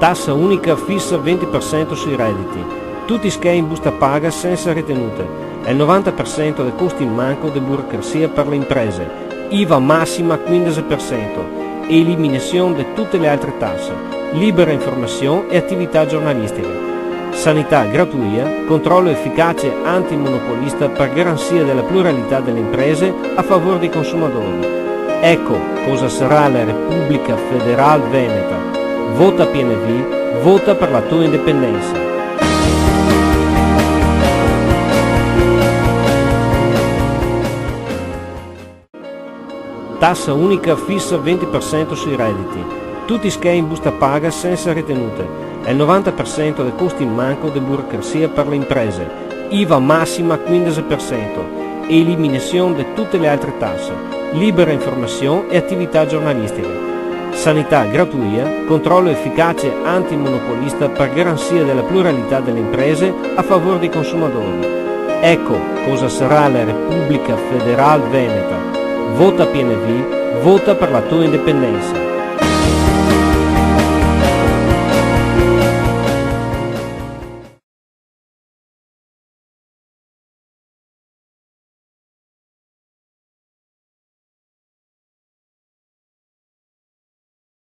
Tassa unica fissa 20% sui redditi. Tutti schei in busta paga senza ritenute. E il 90% dei costi in manco di burocrazia per le imprese. IVA massima 15% e eliminazione di tutte le altre tasse. Libera informazione e attività giornalistica. Sanità gratuita, controllo efficace antimonopolista per garanzia della pluralità delle imprese a favore dei consumatori. Ecco cosa sarà la Repubblica Federal Veneta. Vota PNV, vota per la tua indipendenza. Tassa unica fissa 20% sui redditi. Tutti schei in busta paga senza ritenute. E il 90% dei costi in manco di burocrazia per le imprese. IVA massima 15% e eliminazione di tutte le altre tasse. Libera informazione e attività giornalistica. Sanità gratuita, controllo efficace antimonopolista per garanzia della pluralità delle imprese a favore dei consumatori. Ecco cosa sarà la Repubblica Federal Veneta. Vota PNV, vota per la tua indipendenza.